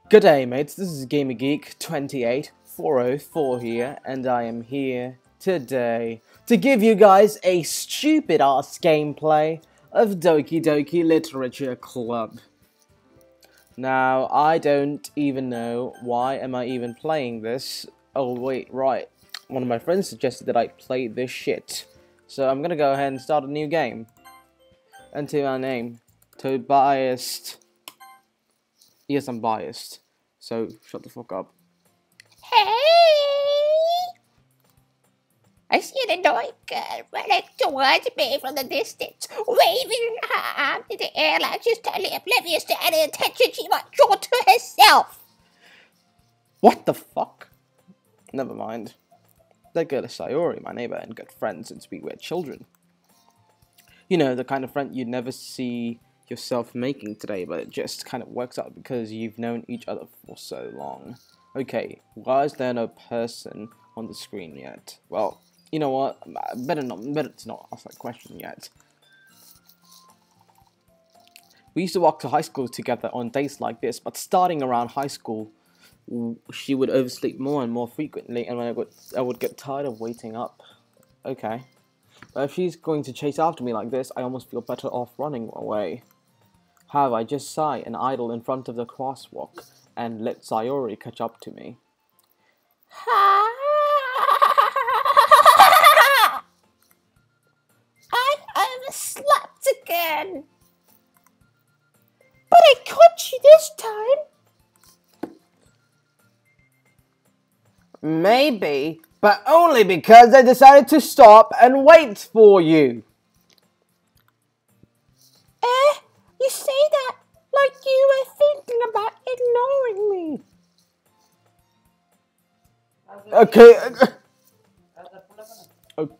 Good day, mates. This is GamerGeek28404 here, and I am here today to give you guys a stupid-ass gameplay of Doki Literature Club. Now, I don't even know why am I even playing this. Oh, wait, right. One of my friends suggested that I play this shit. So I'm gonna go ahead and start a new game. Enter our name. Tobias. Yes, I'm biased. So, shut the fuck up. Hey! I see an annoying girl running towards me from the distance, waving her arm in the air like she's totally oblivious to any attention she might draw to herself. What the fuck? Never mind. That girl is Sayori, my neighbor and good friend since we were children. You know, the kind of friend you'd never see yourself making today, but it just kind of works out because you've known each other for so long. Okay, why is there no person on the screen yet? Well, you know what? Better to not ask that question yet. We used to walk to high school together on days like this, but starting around high school, she would oversleep more and more frequently, and I would get tired of waiting up. Okay. But if she's going to chase after me like this, I almost feel better off running away. However, I just sigh and idle in front of the crosswalk and let Sayori catch up to me. I overslept again. But I caught you this time. Maybe, but only because I decided to stop and wait for you. You say that like you were thinking about ignoring me. Okay. Okay.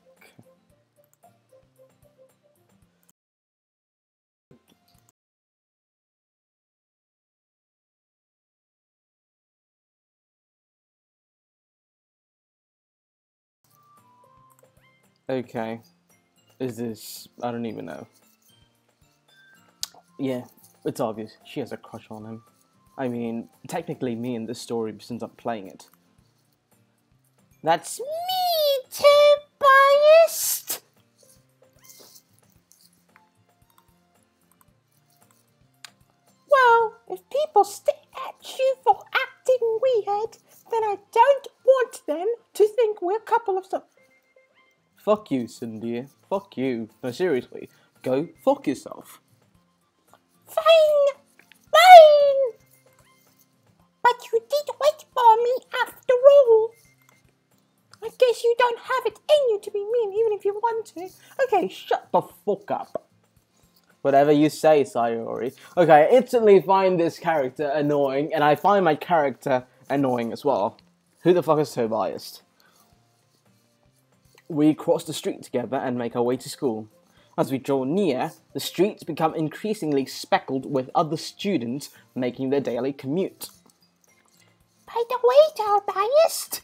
Okay. Is this... I don't even know. Yeah, it's obvious. She has a crush on him. I mean, technically me in this story since I'm playing it. That's Me too biased. Well, if people stare at you for acting weird, then I don't want them to think we're a couple of some... Fuck you, Cindy. Fuck you. No, seriously. Go fuck yourself. Fine! Fine! But you did wait for me after all. I guess you don't have it in you to be mean even if you want to. Okay, shut the fuck up. Whatever you say, Sayori. Okay, I instantly find this character annoying, and I find my character annoying as well. Who the fuck is so biased? We cross the street together and make our way to school. As we draw near, the streets become increasingly speckled with other students making their daily commute. By the way, Tobias,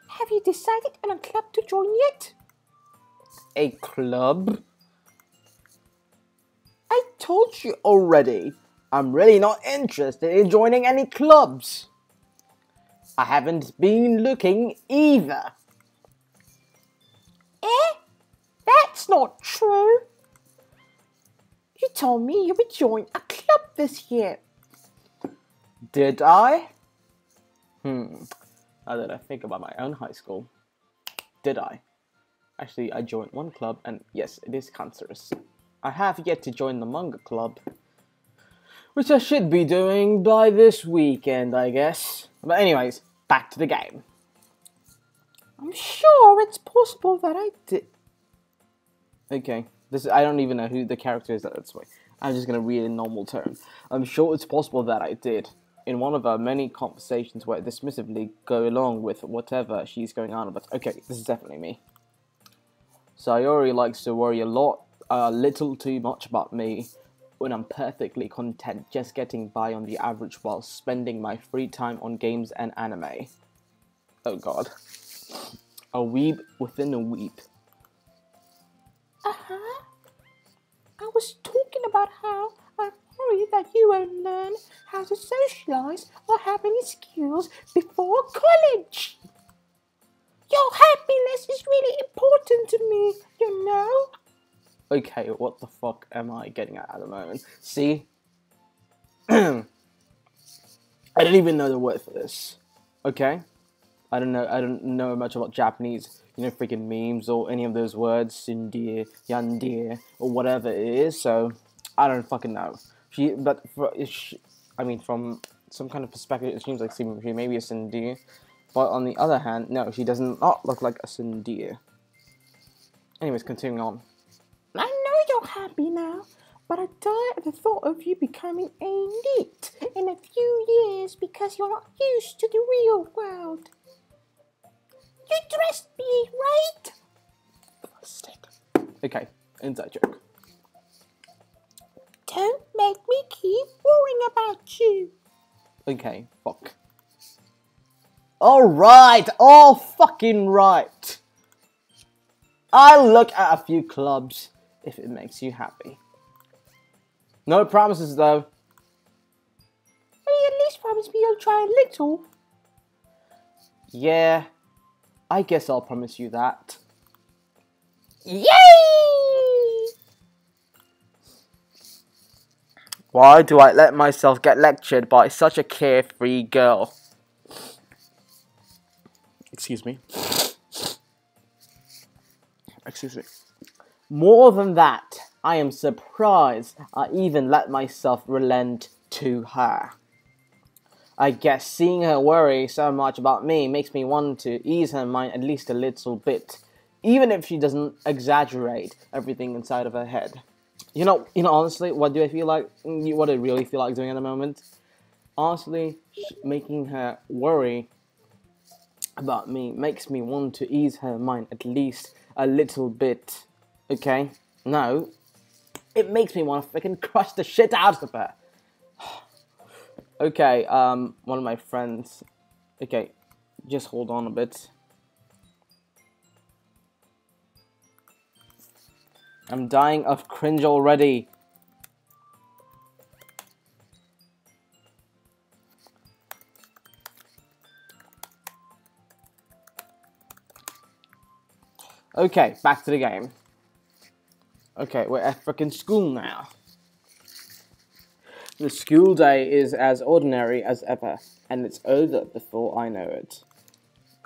have you decided on a club to join yet? A club? I told you already, I'm really not interested in joining any clubs. I haven't been looking either. That's not true. You told me you would join a club this year. Did I? Now that I think about my own high school, did I? Actually, I joined one club, and yes, it is cancerous. I have yet to join the manga club, which I should be doing by this weekend, I guess. But anyways, back to the game. I'm sure it's possible that I did. Okay, I don't even know who the character is that's way. I'm just gonna read it in normal tone. I'm sure it's possible that I did. In one of our many conversations where dismissively go along with whatever she's going on about. Okay, this is definitely me. Sayori likes to worry a little too much about me when I'm perfectly content just getting by on the average while spending my free time on games and anime. Oh god. A weeb within a weeb. I was talking about how I've worry that you won't learn how to socialize or have any skills before college. Your happiness is really important to me, you know. Okay, what the fuck am I getting at the moment? See? I don't even know the word for this. Okay? I don't know much about Japanese, freaking memes or any of those words, sindir, yandir, or whatever it is, so I don't fucking know. From some kind of perspective, it seems like she may be a sindir, but on the other hand, no, she does not look like a sindir. Anyways, continuing on. I know you're happy now, but I die at the thought of you becoming a NEET in a few years because you're not used to the real world. You dressed me, right? Stick. Okay, inside joke. Don't make me keep worrying about you. Okay, fuck. Alright, all fucking right. I'll look at a few clubs if it makes you happy. No promises though. Will you at least promise me you'll try a little? Yeah, I guess I'll promise you that. Yay! Why do I let myself get lectured by such a carefree girl? Excuse me. Excuse me. More than that, I am surprised I even let myself relent to her. I guess seeing her worry so much about me makes me want to ease her mind at least a little bit, even if she doesn't exaggerate everything inside of her head. Honestly, what do I feel like? What I really feel like doing at the moment? Honestly, making her worry about me makes me want to ease her mind at least a little bit. Okay? No. It makes me want to freaking crush the shit out of her. Okay, one of my friends... Okay, just hold on a bit. I'm dying of cringe already. Okay, back to the game. Okay, we're at frickin' school now. The school day is as ordinary as ever, and it's over before I know it.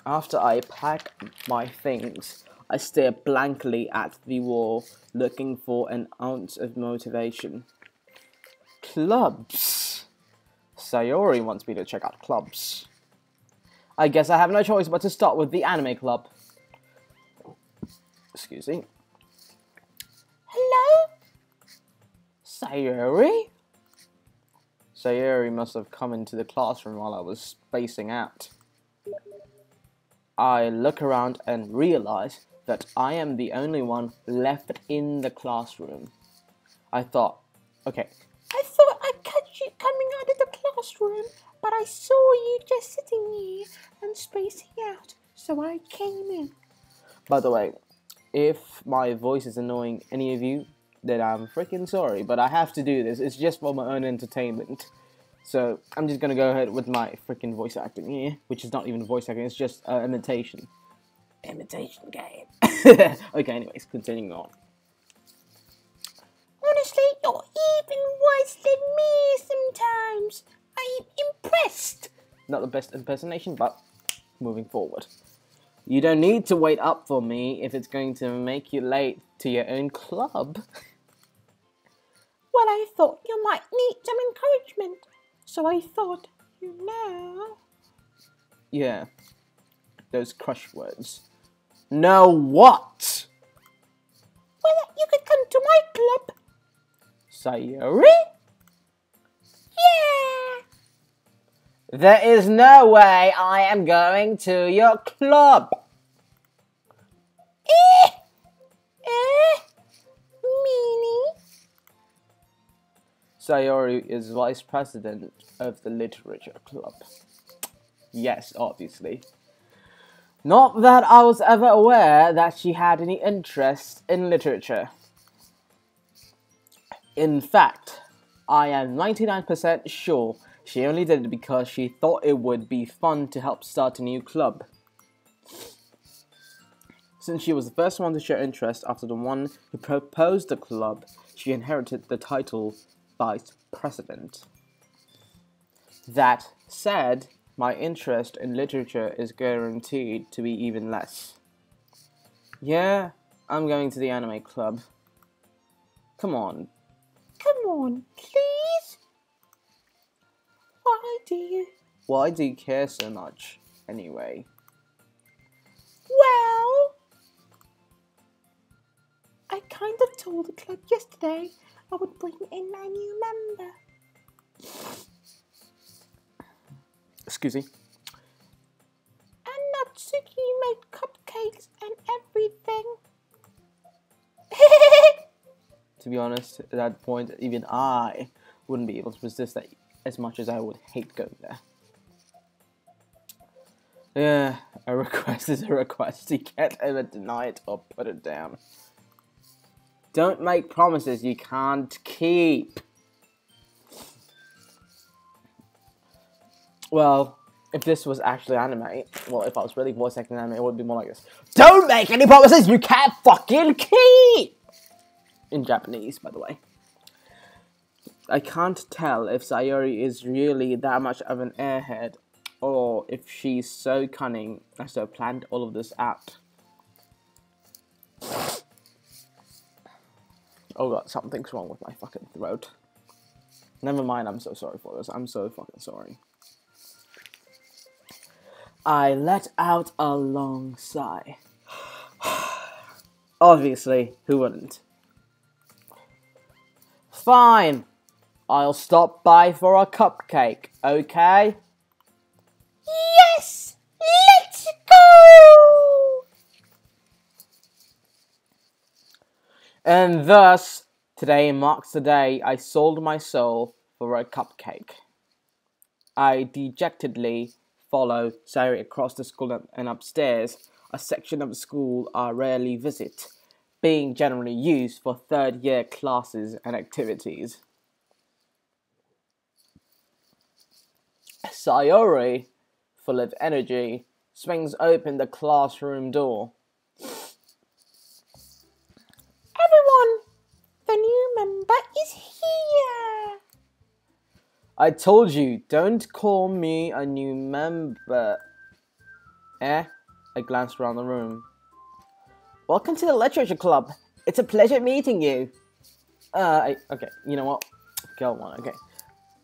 After I pack my things, I stare blankly at the wall, looking for an ounce of motivation. Clubs. Sayori wants me to check out clubs. I guess I have no choice but to start with the anime club. Excuse me. Hello? Sayori? Sayori must have come into the classroom while I was spacing out. I look around and realize that I am the only one left in the classroom. I thought, okay. I thought I'd catch you coming out of the classroom, but I saw you just sitting here and spacing out, so I came in. By the way, if my voice is annoying any of you, then I'm freaking sorry, but I have to do this. It's just for my own entertainment. So I'm just gonna go ahead with my freaking voice acting here, which is not even voice acting, it's just imitation. Imitation game. Okay, anyways, continuing on. Honestly, you're even worse than me sometimes. I'm impressed. Not the best impersonation, but moving forward. You don't need to wait up for me if it's going to make you late to your own club. Well, I thought you might need some encouragement, so I thought, Yeah, those crush words. No what? Well, you could come to my club. Sayori? Yeah. There is no way I am going to your club. Meanie. Sayori is vice president of the literature club. Yes, obviously. Not that I was ever aware that she had any interest in literature. In fact, I am 99% sure she only did it because she thought it would be fun to help start a new club. Since she was the first one to show interest after the one who proposed the club, she inherited the title Vice President. That said, my interest in literature is guaranteed to be even less. Yeah, I'm going to the anime club. Come on. Come on, please. Why do you care so much, anyway? Well, I kind of told the club yesterday I would bring in a new member. Excuse me? And Natsuki made cupcakes and everything. To be honest, at that point, even I wouldn't be able to resist that as much as I would hate going there. Yeah, a request is a request. You can't ever deny it or put it down. Don't make promises you can't keep. Well, if this was actually anime, well, if I was really voice acting anime, it would be more like this. Don't make any promises you can't fucking keep! In Japanese, by the way. I can't tell if Sayori is really that much of an airhead, or if she's so cunning as to have planned all of this out. Oh god, something's wrong with my fucking throat. Never mind, I'm so sorry for this. I'm so fucking sorry. I let out a long sigh. Obviously, who wouldn't? Fine. I'll stop by for a cupcake, okay? Yes! Let's go! And thus, today marks the day I sold my soul for a cupcake. I dejectedly follow Sayori across the school and upstairs, a section of the school I rarely visit, being generally used for third-year classes and activities. Sayori, full of energy, swings open the classroom door. Everyone, the new member is here. I told you, don't call me a new member. I glanced around the room. Welcome to the literature club. It's a pleasure meeting you. Okay, you know what? Go on, okay.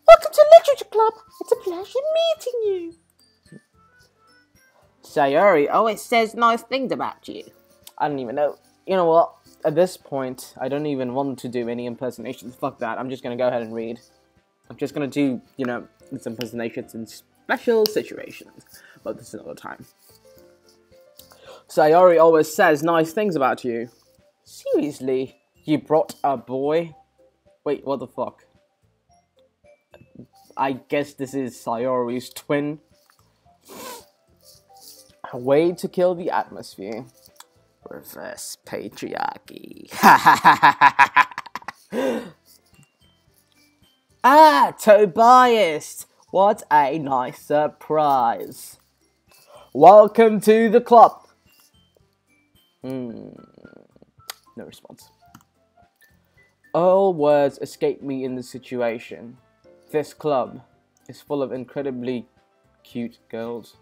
Welcome to literature club. It's a pleasure meeting you. Sayori always says nice things about you. I don't even know. You know what? At this point, I don't even want to do any impersonations. Fuck that. I'm just gonna go ahead and read. I'm just gonna do, these impersonations in special situations. But this is another time. Sayori always says nice things about you. Seriously? You brought a boy? Wait, what the fuck? I guess this is Sayori's twin. A way to kill the atmosphere. Reverse patriarchy. Ah, Tobias! What a nice surprise. Welcome to the club. No response. All words escape me in this situation. This club is full of incredibly cute girls.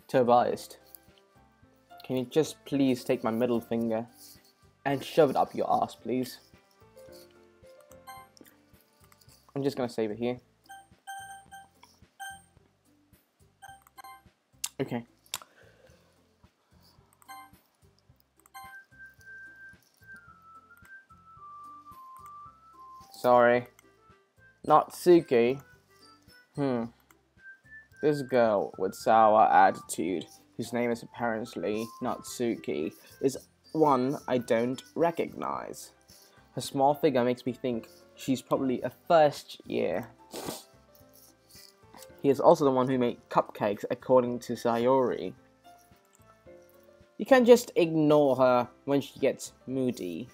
Tobias, can you just please take my middle finger and shove it up your ass, please? I'm just gonna save it here. Okay. Sorry. Natsuki. This girl with sour attitude, whose name is apparently Natsuki, is one I don't recognize. Her small figure makes me think she's probably a first year. He is also the one who made cupcakes, according to Sayori. You can just ignore her when she gets moody.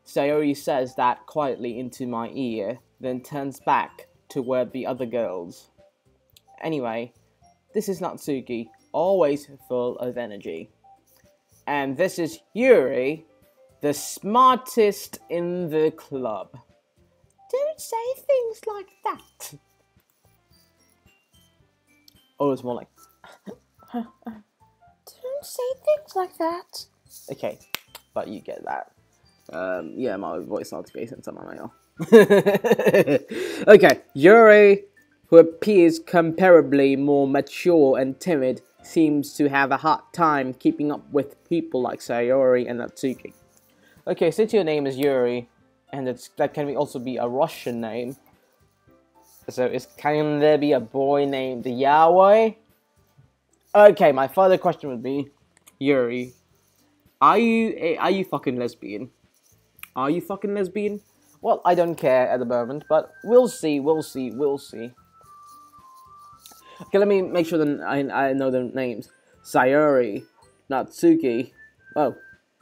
Sayori says that quietly into my ear, then turns back toward the other girls. Anyway, this is Natsuki, always full of energy. And this is Yuri, the smartest in the club. Don't say things like that. Oh, it's more like... Don't say things like that. Okay, but you get that. Yeah, my voice not to be sent on my mail. Okay, Yuri, who appears comparably more mature and timid, seems to have a hard time keeping up with people like Sayori and Natsuki. Okay, since your name is Yuri, and that can also be a Russian name, so can there be a boy named Yahweh? Okay, my further question would be, Yuri, are you fucking lesbian? Are you fucking lesbian? Well, I don't care at the moment, but we'll see. Okay, let me make sure that I know the names. Sayori, Natsuki. Oh,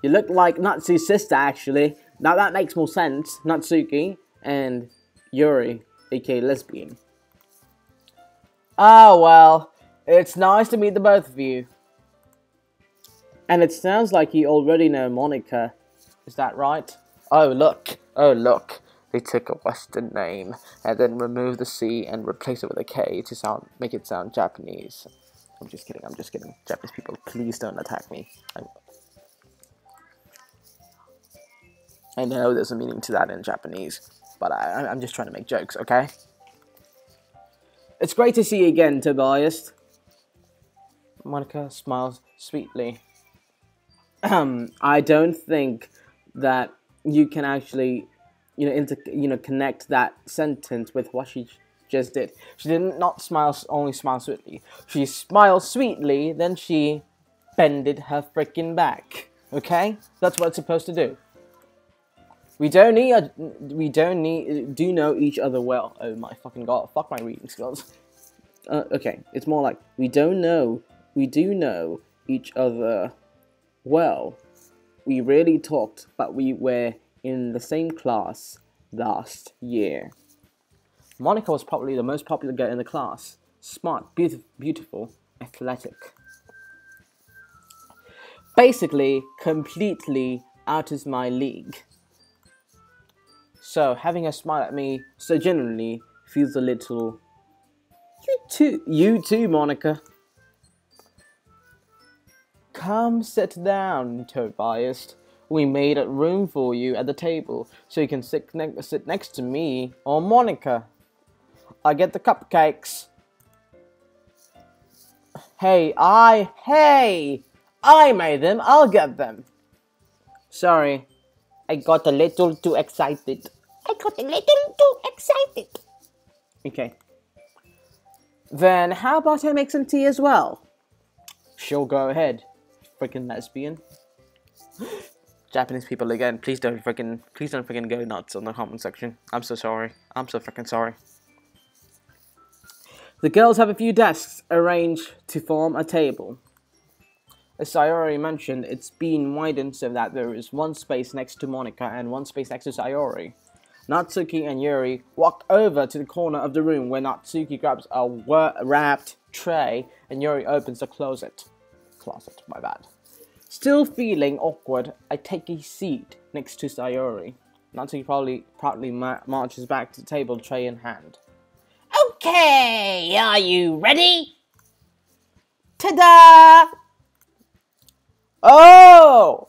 you look like Natsu's sister, actually. Now that makes more sense. Natsuki and Yuri, aka lesbian. Ah, well, it's nice to meet the both of you. And it sounds like you already know Monica. Is that right? Oh, look. They took a Western name and then removed the C and replaced it with a K to make it sound Japanese. I'm just kidding. Japanese people, please don't attack me. I know there's a meaning to that in Japanese, but I'm just trying to make jokes, okay? It's great to see you again, Tobias. Monica smiles sweetly. I don't think that you can actually, connect that sentence with what she just did. She did not only smile sweetly. She smiled sweetly, then she bended her freaking back. Okay, that's what it's supposed to do. We do know each other well. Oh my fucking god! Fuck my reading skills. Okay, it's more like we do know each other well. We really talked, but we were in the same class last year. Monica was probably the most popular girl in the class. Smart, beautiful, athletic. Basically, completely out of my league. So, having her smile at me so genuinely feels a little... You too, Monica. Come sit down, Tobias. We made room for you at the table, so you can sit next to me or Monica. I get the cupcakes. Hey, I made them. I'll get them. Sorry, I got a little too excited. Okay. Then how about I make some tea as well? Sure, go ahead. Freaking lesbian. Japanese people again, please don't freaking go nuts on the comment section. I'm so sorry. I'm so freaking sorry. The girls have a few desks arranged to form a table. As Sayori mentioned, it's been widened so that there is one space next to Monica and one space next to Sayori. Natsuki and Yuri walk over to the corner of the room where Natsuki grabs a wrapped tray and Yuri opens the closet, my bad. Still feeling awkward, I take a seat next to Sayori. Natsuki proudly marches back to the table, tray in hand. Okay, are you ready? Ta-da! Oh!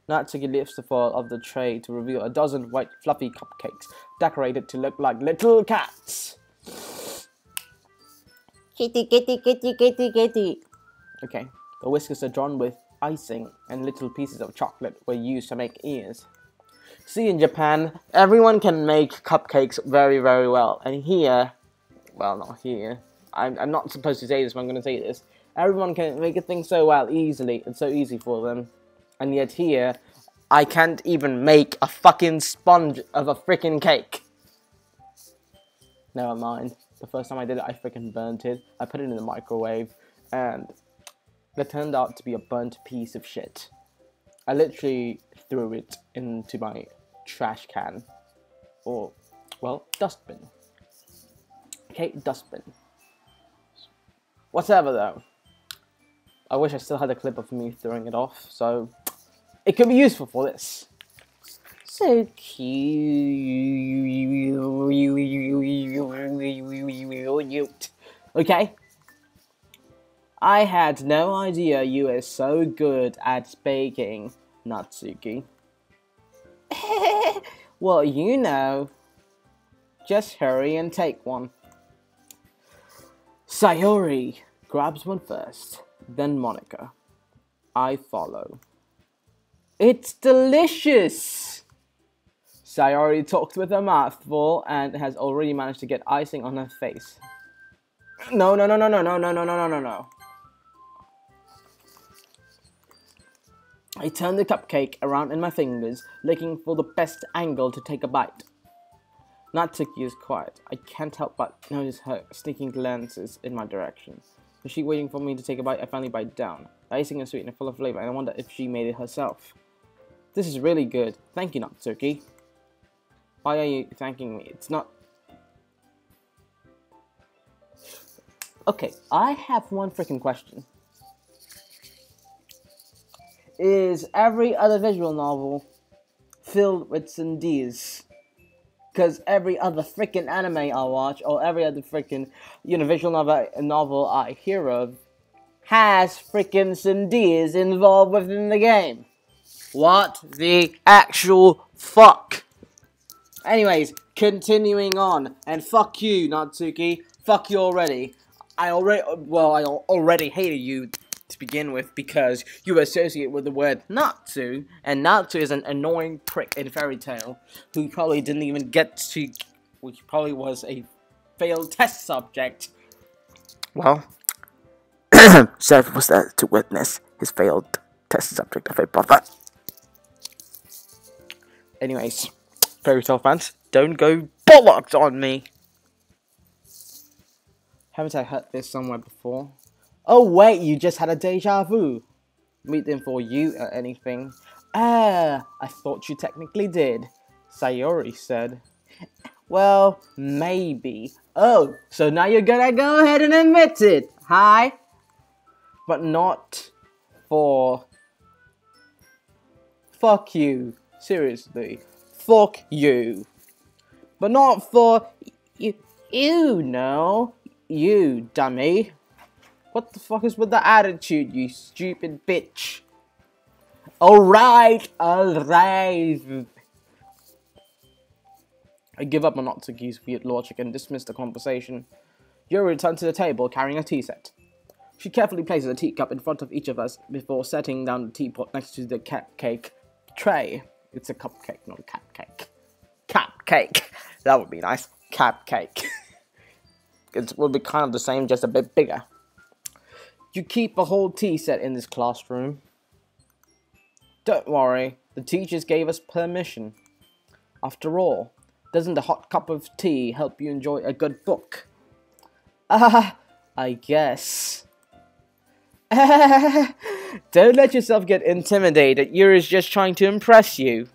Natsuki lifts the foil of the tray to reveal a dozen white fluffy cupcakes, decorated to look like little cats. Kitty, kitty, kitty, kitty, kitty. Okay, the whiskers are drawn with icing and little pieces of chocolate were used to make ears. See, in Japan, everyone can make cupcakes very, very well. And here, well, not here. I'm not supposed to say this, but I'm going to say this. Everyone can make a thing so well, easily. It's so easy for them. And yet here, I can't even make a fucking sponge of a freaking cake. Never mind. The first time I did it, I freaking burnt it. I put it in the microwave, and it turned out to be a burnt piece of shit. I literally threw it into my trash can. Or, well, dustbin. Okay, dustbin. Whatever though. I wish I still had a clip of me throwing it off, so it could be useful for this. So cute. Okay? I had no idea you were so good at baking, Natsuki. Well, you know. Just hurry and take one. Sayori grabs one first, then Monica. I follow. It's delicious! Sayori talks with her mouth full and has already managed to get icing on her face. No. I turn the cupcake around in my fingers, looking for the best angle to take a bite. Natsuki is quiet. I can't help but notice her sneaking glances in my direction. Is she waiting for me to take a bite? I finally bite down. The icing is sweet and full of flavor, and I wonder if she made it herself. This is really good. Thank you, Natsuki. Why are you thanking me? It's not... Okay, I have one freaking question. Is every other visual novel filled with tsundees? Because every other freaking anime I watch, or every other freaking visual novel I hear of, has freaking tsundees involved within the game. What the actual fuck? Anyways, continuing on, and fuck you, Natsuki. Fuck you already. I already hated you to begin with because you associate with the word Natsu, and Natsu is an annoying prick in Fairy Tail who probably didn't even get to, which probably was a failed test subject. Well, Seth was there to witness his failed test subject of a brother. Anyways, Fairy Tail fans, don't go bollocks on me. Haven't I heard this somewhere before? Oh wait, you just had a deja vu. Meet them for you or anything. I thought you technically did, Sayori said. Well, maybe. Oh, so now you're gonna go ahead and admit it, hi? But not for... Fuck you. Seriously. Fuck you. But not for... You know. You, dummy. What the fuck is with the attitude, you stupid bitch? Alright. I give up on Natsuki's weird logic and dismiss the conversation. Yuri returns to the table carrying a tea set. She carefully places a teacup in front of each of us before setting down the teapot next to the cupcake tray. It's a cupcake, not a cupcake. Cupcake. That would be nice. Cupcake. It will be kind of the same, just a bit bigger. You keep a whole tea set in this classroom. Don't worry, the teachers gave us permission. After all, doesn't a hot cup of tea help you enjoy a good book? I guess. Don't let yourself get intimidated. Yuri's just trying to impress you.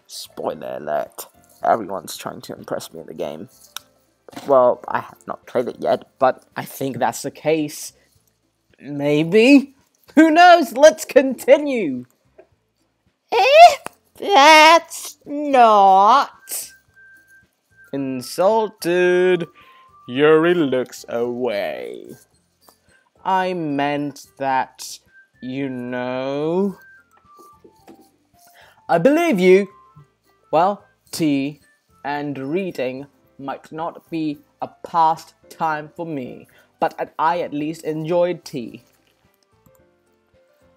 Spoiler alert. Everyone's trying to impress me in the game. Well, I have not played it yet, but I think that's the case. Maybe? Who knows? Let's continue! That's not... Insulted. Yuri looks away. I meant that, you know. I believe you. Well, tea and reading might not be a pastime for me, but I at least enjoyed tea.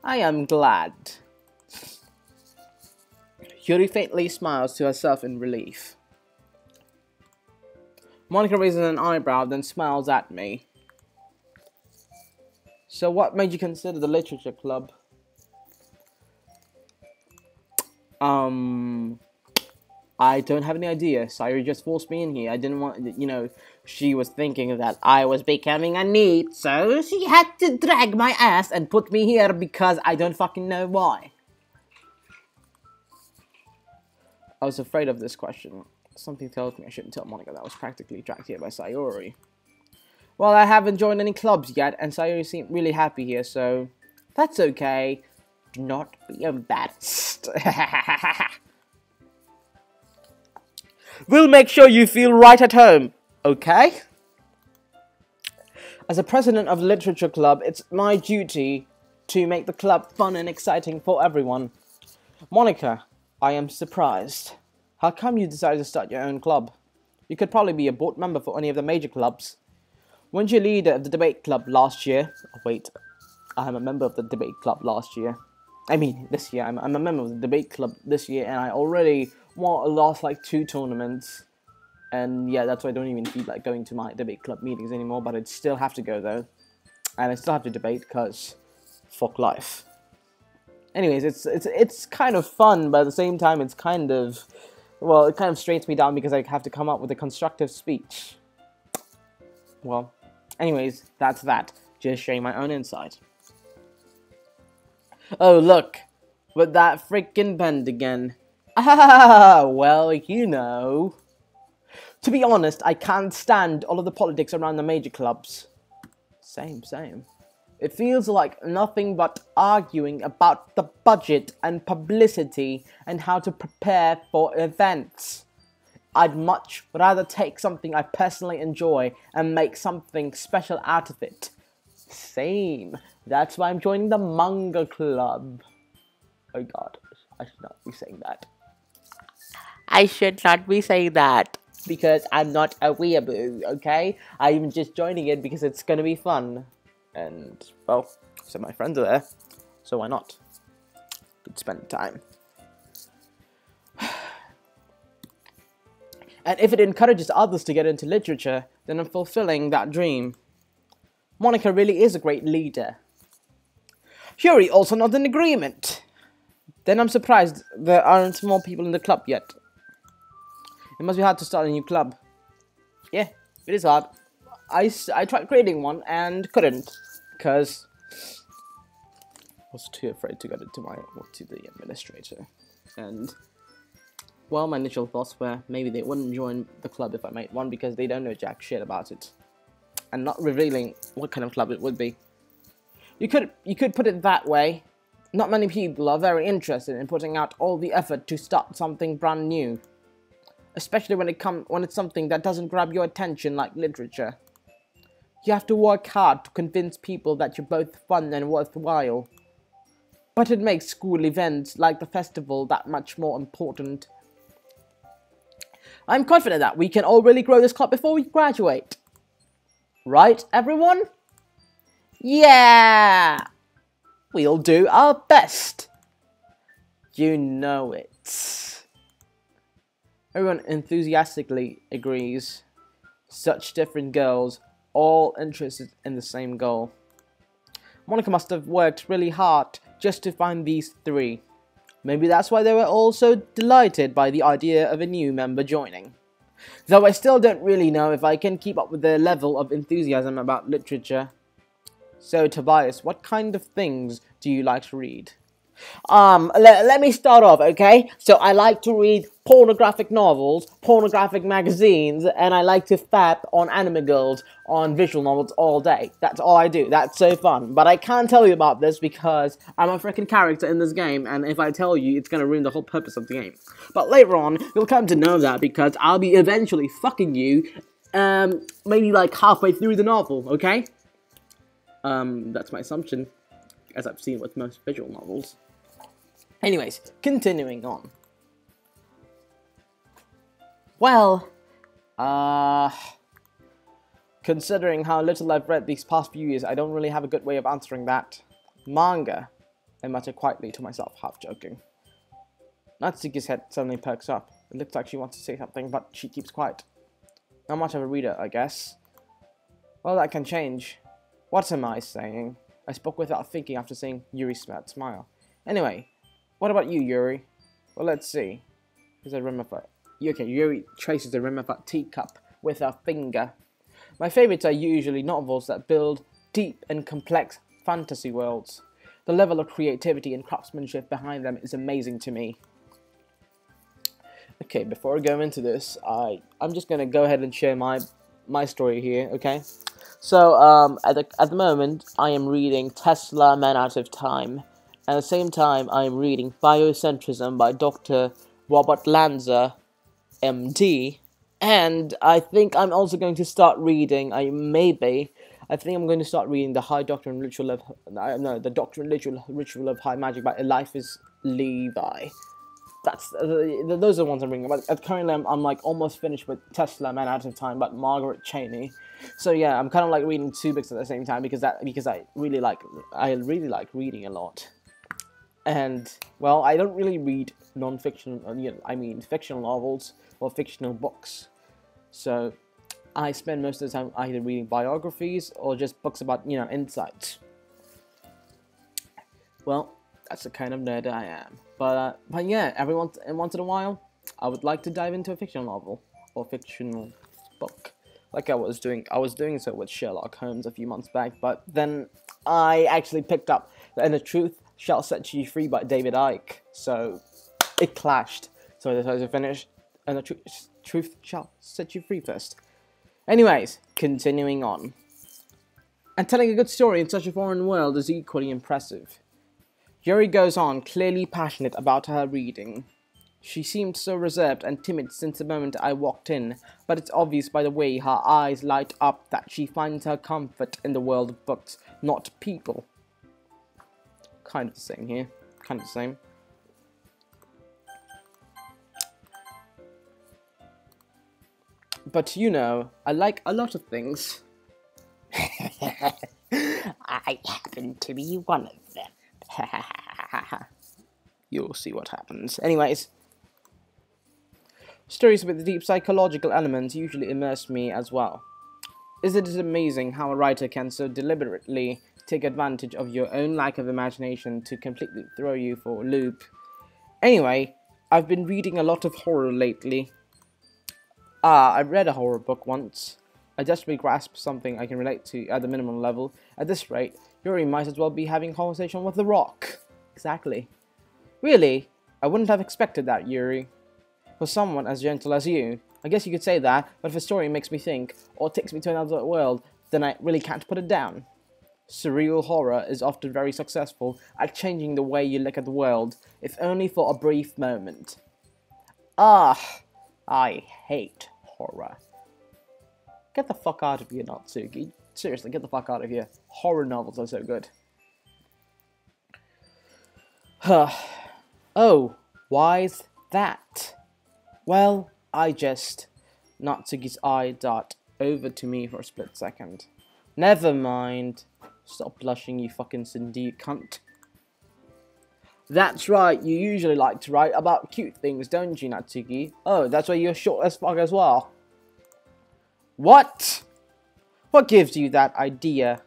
I am glad. Yuri faintly smiles to herself in relief. Monica raises an eyebrow, then smiles at me. So what made you consider the literature club? I don't have any idea. Sayuri just forced me in here. I didn't want, you know, she was thinking that I was becoming a NEET, so she had to drag my ass and put me here because I don't fucking know why. I was afraid of this question. Something tells me I shouldn't tell Monica that I was practically dragged here by Sayuri. Well, I haven't joined any clubs yet, and Sayuri seemed really happy here, so that's okay. Do not be embarrassed. We'll make sure you feel right at home, okay? As a president of the literature club, it's my duty to make the club fun and exciting for everyone. Monica, I am surprised. How come you decided to start your own club? You could probably be a board member for any of the major clubs. Weren't you leader of the debate club last year? Oh, wait, I am a member of the debate club last year. I mean, this year. I'm a member of the debate club this year, and I already lost like 2 tournaments. And yeah, that's why I don't even feel like going to my debate club meetings anymore, but I'd still have to go though. And I still have to debate, because fuck life. Anyways, it's kind of fun, but at the same time it's kind of, well, it kind of strains me down because I have to come up with a constructive speech. Well, anyways, that's that. Just sharing my own insight. Oh, look, with that freaking bend again. Ah, well, you know. To be honest, I can't stand all of the politics around the major clubs. Same. It feels like nothing but arguing about the budget and publicity and how to prepare for events. I'd much rather take something I personally enjoy and make something special out of it. Same. That's why I'm joining the manga club. Oh god, I should not be saying that. I should not be saying that. Because I'm not a weeaboo, okay? I'm just joining it because it's gonna be fun. And, well, so my friends are there, so why not? Could spend time. And if it encourages others to get into literature, then I'm fulfilling that dream. Monica really is a great leader. Yuri also not in agreement. Then I'm surprised there aren't more people in the club yet. It must be hard to start a new club. Yeah, it is hard. I tried creating one and couldn't, because I was too afraid to go to the administrator. And, well, my initial thoughts were maybe they wouldn't join the club if I made one because they don't know jack shit about it. And not revealing what kind of club it would be. You could put it that way. Not many people are very interested in putting out all the effort to start something brand new. Especially when it's something that doesn't grab your attention like literature. You have to work hard to convince people that you're both fun and worthwhile. But it makes school events like the festival that much more important. I'm confident that we can all really grow this club before we graduate. Right, everyone? Yeah! We'll do our best. You know it. Everyone enthusiastically agrees. Such different girls, all interested in the same goal. Monica must have worked really hard just to find these 3. Maybe that's why they were all so delighted by the idea of a new member joining. Though I still don't really know if I can keep up with their level of enthusiasm about literature. So, Tobias, what kind of things do you like to read? Let me start off, okay? So I like to read pornographic novels, pornographic magazines, and I like to fap on anime girls on visual novels all day. That's all I do. That's so fun. But I can't tell you about this because I'm a freaking character in this game, and if I tell you, it's gonna ruin the whole purpose of the game. But later on, you'll come to know that because I'll be eventually fucking you, maybe like halfway through the novel, okay? That's my assumption, as I've seen with most visual novels. Anyways, continuing on. Well, considering how little I've read these past few years, I don't really have a good way of answering that. Manga, I muttered quietly to myself, half joking. Natsuki's head suddenly perks up. It looks like she wants to say something, but she keeps quiet. Not much of a reader, I guess. Well, that can change. What am I saying? I spoke without thinking after seeing Yuri's smile. Anyway, what about you, Yuri? Well, let's see. Is there room for Okay, Yuri traces the rim of a teacup with her finger. My favourites are usually novels that build deep and complex fantasy worlds. The level of creativity and craftsmanship behind them is amazing to me. Okay, before I go into this, I'm just gonna go ahead and share my story here. Okay, so at the moment I am reading Tesla Man Out of Time. At the same time, I am reading Biocentrism by Dr. Robert Lanza, MD. And I think I'm also going to start reading, I think I'm going to start reading the High Doctrine Ritual of, the Doctrine Ritual of High Magic by Lifeless Levi. Those are the ones I'm reading. But currently, I'm like almost finished with Tesla Man Out of Time by Margaret Cheney. So yeah, I'm kind of like reading two books at the same time because I really like reading a lot. And well, I don't really read non-fiction, fictional novels or fictional books. So I spend most of the time either reading biographies or just books about, insights. Well, that's the kind of nerd I am. But yeah, once in a while, I would like to dive into a fictional novel or fictional book, like I was doing. I was doing so with Sherlock Holmes a few months back, but then I actually picked up "And the Truth Shall Set You Free" by David Icke, so it clashed. So I decided to finish "And the Truth Shall Set You Free" first. Anyways, continuing on. And telling a good story in such a foreign world is equally impressive. Yuri goes on, clearly passionate about her reading. She seemed so reserved and timid since the moment I walked in, but it's obvious by the way her eyes light up that she finds her comfort in the world of books, not people. Kind of the same here. Kind of the same. But I like a lot of things. I happen to be one of them. You'll see what happens. Anyways, stories with deep psychological elements usually immerse me as well. Isn't it amazing how a writer can so deliberately take advantage of your own lack of imagination to completely throw you for a loop? Anyway, I've been reading a lot of horror lately. I read a horror book once. I desperately grasped something I can relate to at the minimum level. At this rate, Yuri might as well be having a conversation with The Rock. Exactly. Really? I wouldn't have expected that, Yuri. For someone as gentle as you. I guess you could say that, but if a story makes me think, or takes me to another world, then I really can't put it down. Surreal horror is often very successful at changing the way you look at the world, if only for a brief moment. Ah, I hate horror. Get the fuck out of here, Natsuki. Seriously, get the fuck out of here. Horror novels are so good. Oh, why's that? Well, Natsuki's eye dart over to me for a split second. Never mind. Stop blushing, you fucking Cindy, you cunt. That's right, you usually like to write about cute things, don't you, Natsuki? Oh, that's why you're short as fuck as well. What? What gives you that idea?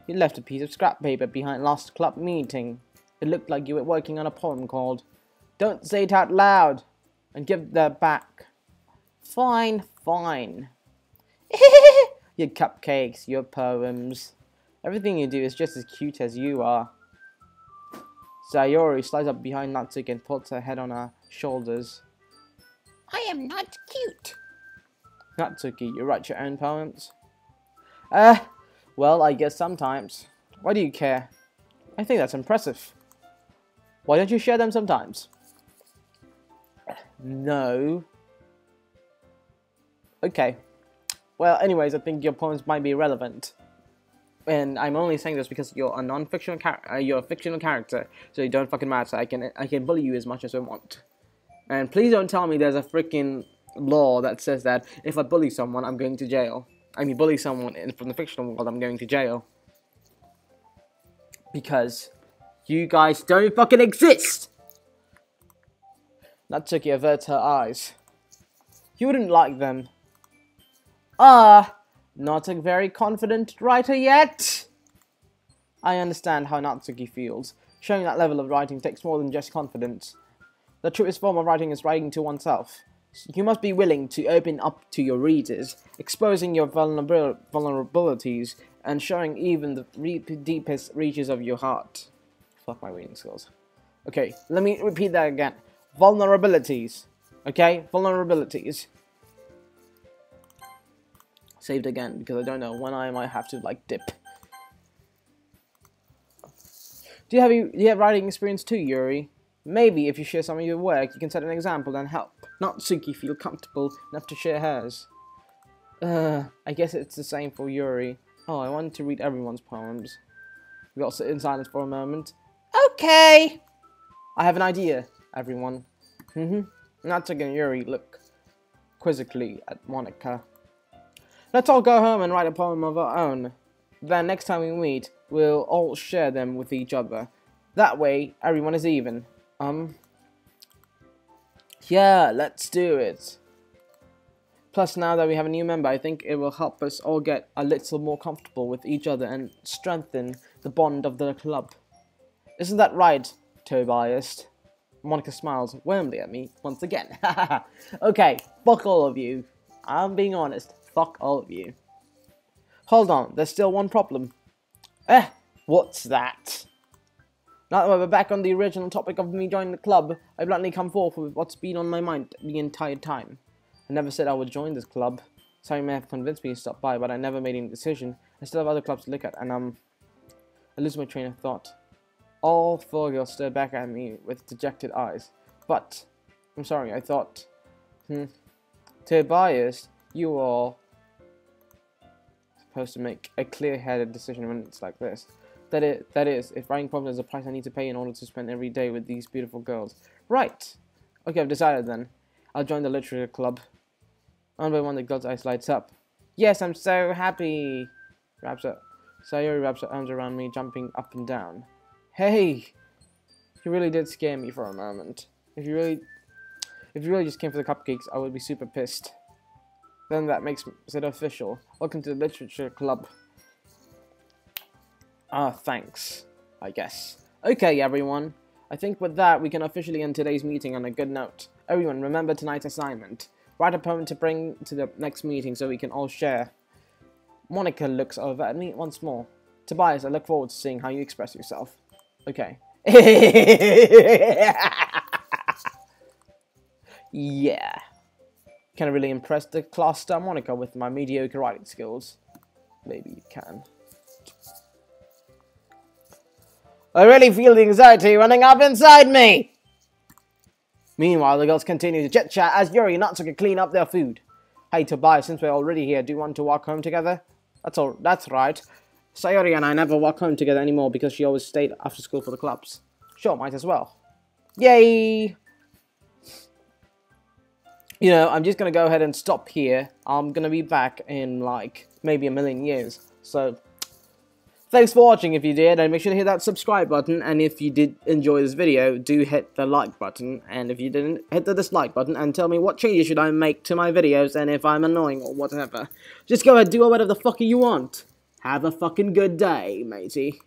You left a piece of scrap paper behind last club meeting. It looked like you were working on a poem called "Don't Say It Out Loud" and give that back. Fine, fine. Your cupcakes, your poems. Everything you do is just as cute as you are. Sayori slides up behind Natsuki and puts her head on her shoulders. I am not cute. Natsuki, you write your own poems? Well, I guess sometimes. Why do you care? I think that's impressive. Why don't you share them sometimes? No. Okay. Well, anyways, I think your poems might be irrelevant. And I'm only saying this because you're a non-fictional you're a fictional character, so you don't fucking matter. I can bully you as much as I want. And please don't tell me there's a freaking law that says that if I bully someone, I'm going to jail. I mean, bully someone from the fictional world, I'm going to jail. Because you guys don't fucking exist! Natsuki averts her eyes. You wouldn't like them. Not a very confident writer yet? I understand how Natsuki feels. Showing that level of writing takes more than just confidence. The truest form of writing is writing to oneself. You must be willing to open up to your readers, exposing your vulnerabilities and showing even the deepest reaches of your heart. Fuck my reading skills. Okay, let me repeat that again. Vulnerabilities. Okay, vulnerabilities. Saved again because I don't know when I might have to like dip. Do you have writing experience too, Yuri? Maybe if you share some of your work, you can set an example and help Natsuki feel comfortable enough to share hers. I guess it's the same for Yuri. Oh, I wanted to read everyone's poems. We all sit in silence for a moment. Okay! I have an idea, everyone. Natsuki and Yuri look quizzically at Monica. Let's all go home and write a poem of our own. Then next time we meet, we'll all share them with each other. That way, everyone is even. Yeah, let's do it. Plus, now that we have a new member, I think it will help us all get a little more comfortable with each other and strengthen the bond of the club. Isn't that right, Tobias? Monica smiles warmly at me once again. Okay, fuck all of you. I'm being honest. Fuck all of you. Hold on, there's still one problem. What's that? Now that we're back on the original topic of me joining the club, I bluntly come forth with what's been on my mind the entire time. I never said I would join this club. Sorry, may have convinced me to stop by, but I never made any decision. I still have other clubs to look at, and I lose my train of thought. All four girls stare back at me with dejected eyes. But, I'm sorry, I thought, Tobias, you are supposed to make a clear-headed decision when it's like this. That is, if writing poems is a price I need to pay in order to spend every day with these beautiful girls. Right! Okay, I've decided then. I'll join the literature club. One by one, the girl's eyes lights up. Yes, I'm so happy! Sayori wraps her arms around me, jumping up and down. Hey! You really did scare me for a moment. If you really just came for the cupcakes, I would be super pissed. Then that makes it official. Welcome to the literature club. Thanks, I guess. Okay, everyone. I think with that, we can officially end today's meeting on a good note. Everyone, remember tonight's assignment. Write a poem to bring to the next meeting so we can all share. Monica looks over at me once more. Tobias, I look forward to seeing how you express yourself. Okay. Yeah. Can I really impress the class star Monica with my mediocre writing skills? Maybe you can. I really feel the anxiety running up inside me! Meanwhile, the girls continue to chit-chat as Yuri and Natsuki clean up their food. Hey Tobias, since we're already here, do you want to walk home together? That's right. Sayori and I never walk home together anymore because she always stayed after school for the clubs. Sure, might as well. Yay! You know, I'm just gonna go ahead and stop here. I'm gonna be back in, like, maybe a million years. So, thanks for watching if you did, and make sure to hit that subscribe button, and if you did enjoy this video, do hit the like button, and if you didn't, hit the dislike button, and tell me what changes should I make to my videos, and if I'm annoying or whatever. Just go ahead, do whatever the fuck you want. Have a fucking good day, matey.